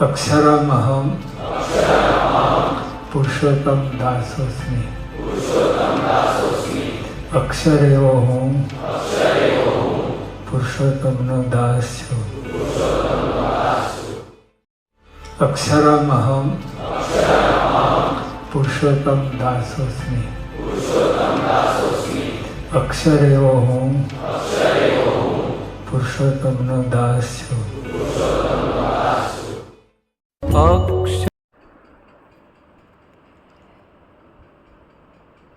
अक्षरमहं पुरुषोत्तम दासोस्मि। अक्षरेवोहं पुरुषोत्तमનો દાસ છું। अक्षरमहं पुरुषोत्तम दासोस्मि। अक्षरेवोहं पुरुषोत्तमનો દાસ છું।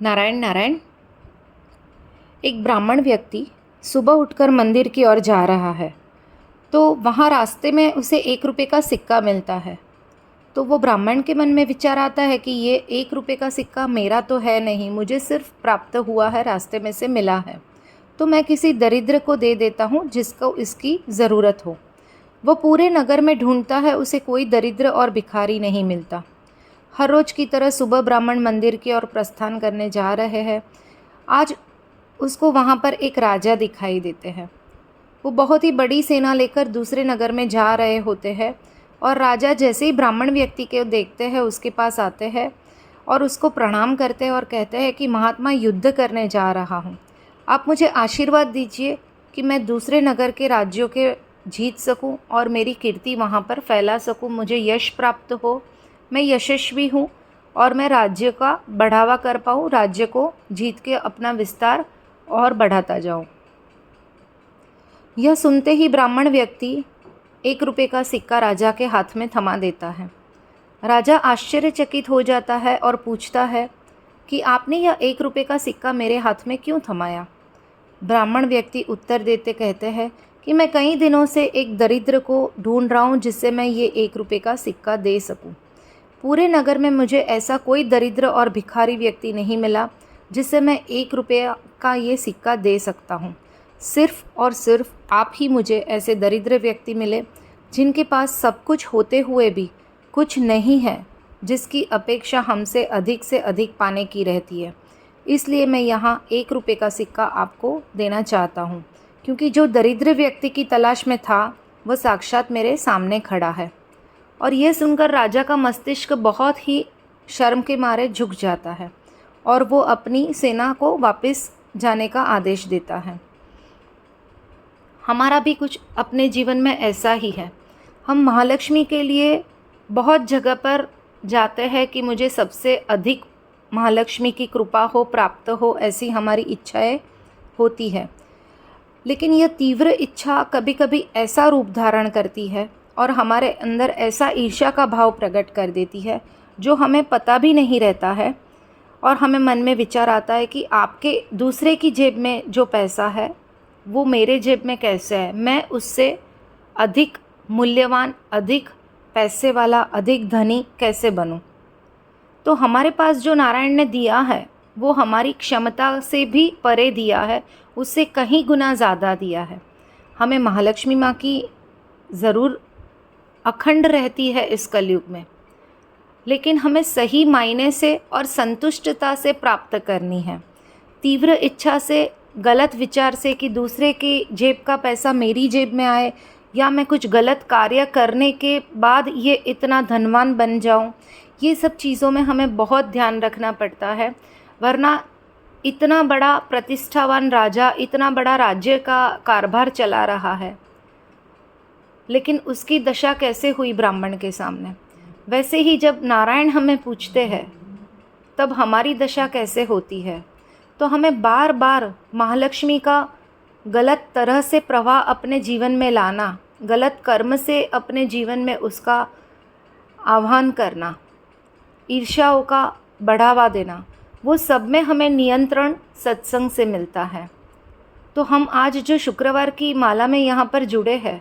नारायण नारायण। एक ब्राह्मण व्यक्ति सुबह उठकर मंदिर की ओर जा रहा है, तो वहाँ रास्ते में उसे 1 रुपये का सिक्का मिलता है। तो वो ब्राह्मण के मन में विचार आता है कि ये 1 रुपये का सिक्का मेरा तो है नहीं, मुझे सिर्फ प्राप्त हुआ है, रास्ते में से मिला है, तो मैं किसी दरिद्र को दे देता हूँ जिसको इसकी ज़रूरत हो। वो पूरे नगर में ढूंढता है, उसे कोई दरिद्र और भिखारी नहीं मिलता। हर रोज़ की तरह सुबह ब्राह्मण मंदिर की ओर प्रस्थान करने जा रहे हैं। आज उसको वहाँ पर एक राजा दिखाई देते हैं। वो बहुत ही बड़ी सेना लेकर दूसरे नगर में जा रहे होते हैं और राजा जैसे ही ब्राह्मण व्यक्ति को देखते हैं उसके पास आते हैं और उसको प्रणाम करते हैं और कहते हैं कि महात्मा, युद्ध करने जा रहा हूँ, आप मुझे आशीर्वाद दीजिए कि मैं दूसरे नगर के राज्यों के जीत सकूँ और मेरी कीर्ति वहाँ पर फैला सकूँ, मुझे यश प्राप्त हो, मैं यशस्वी हूँ और मैं राज्य का बढ़ावा कर पाऊँ, राज्य को जीत के अपना विस्तार और बढ़ाता जाऊँ। यह सुनते ही ब्राह्मण व्यक्ति 1 रुपये का सिक्का राजा के हाथ में थमा देता है। राजा आश्चर्यचकित हो जाता है और पूछता है कि आपने यह 1 रुपये का सिक्का मेरे हाथ में क्यों थमाया? ब्राह्मण व्यक्ति उत्तर देते कहते हैं कि मैं कई दिनों से एक दरिद्र को ढूंढ रहा हूँ जिससे मैं ये 1 रुपये का सिक्का दे सकूँ। पूरे नगर में मुझे ऐसा कोई दरिद्र और भिखारी व्यक्ति नहीं मिला जिससे मैं 1 रुपये का ये सिक्का दे सकता हूँ। सिर्फ़ और सिर्फ आप ही मुझे ऐसे दरिद्र व्यक्ति मिले जिनके पास सब कुछ होते हुए भी कुछ नहीं है, जिसकी अपेक्षा हमसे से अधिक पाने की रहती है। इसलिए मैं यहाँ 1 रुपये का सिक्का आपको देना चाहता हूँ, क्योंकि जो दरिद्र व्यक्ति की तलाश में था वह साक्षात मेरे सामने खड़ा है। और यह सुनकर राजा का मस्तिष्क बहुत ही शर्म के मारे झुक जाता है और वो अपनी सेना को वापस जाने का आदेश देता है। हमारा भी कुछ अपने जीवन में ऐसा ही है। हम महालक्ष्मी के लिए बहुत जगह पर जाते हैं कि मुझे सबसे अधिक महालक्ष्मी की कृपा हो, प्राप्त हो, ऐसी हमारी इच्छाएं होती है। लेकिन यह तीव्र इच्छा कभी कभी ऐसा रूप धारण करती है और हमारे अंदर ऐसा ईर्ष्या का भाव प्रकट कर देती है जो हमें पता भी नहीं रहता है, और हमें मन में विचार आता है कि आपके दूसरे की जेब में जो पैसा है वो मेरे जेब में कैसे है, मैं उससे अधिक मूल्यवान, अधिक पैसे वाला, अधिक धनी कैसे बनूं। तो हमारे पास जो नारायण ने दिया है वो हमारी क्षमता से भी परे दिया है, उससे कहीं गुना ज़्यादा दिया है। हमें महालक्ष्मी माँ की ज़रूर अखंड रहती है इस कलयुग में, लेकिन हमें सही मायने से और संतुष्टता से प्राप्त करनी है। तीव्र इच्छा से, गलत विचार से कि दूसरे की जेब का पैसा मेरी जेब में आए या मैं कुछ गलत कार्य करने के बाद ये इतना धनवान बन जाऊं, ये सब चीज़ों में हमें बहुत ध्यान रखना पड़ता है। वरना इतना बड़ा प्रतिष्ठावान राजा इतना बड़ा राज्य का कारभार चला रहा है, लेकिन उसकी दशा कैसे हुई ब्राह्मण के सामने। वैसे ही जब नारायण हमें पूछते हैं तब हमारी दशा कैसे होती है। तो हमें बार बार महालक्ष्मी का गलत तरह से प्रवाह अपने जीवन में लाना, गलत कर्म से अपने जीवन में उसका आह्वान करना, ईर्ष्याओं का बढ़ावा देना, वो सब में हमें नियंत्रण सत्संग से मिलता है। तो हम आज जो शुक्रवार की माला में यहाँ पर जुड़े हैं,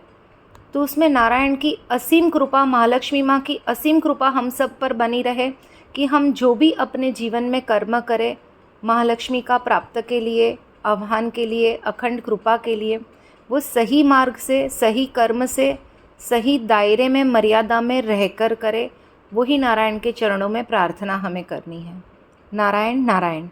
तो उसमें नारायण की असीम कृपा, महालक्ष्मी माँ की असीम कृपा हम सब पर बनी रहे कि हम जो भी अपने जीवन में कर्म करें महालक्ष्मी का प्राप्त के लिए, आह्वान के लिए, अखंड कृपा के लिए, वो सही मार्ग से, सही कर्म से, सही दायरे में, मर्यादा में रहकर करे। वही नारायण के चरणों में प्रार्थना हमें करनी है। नारायण नारायण।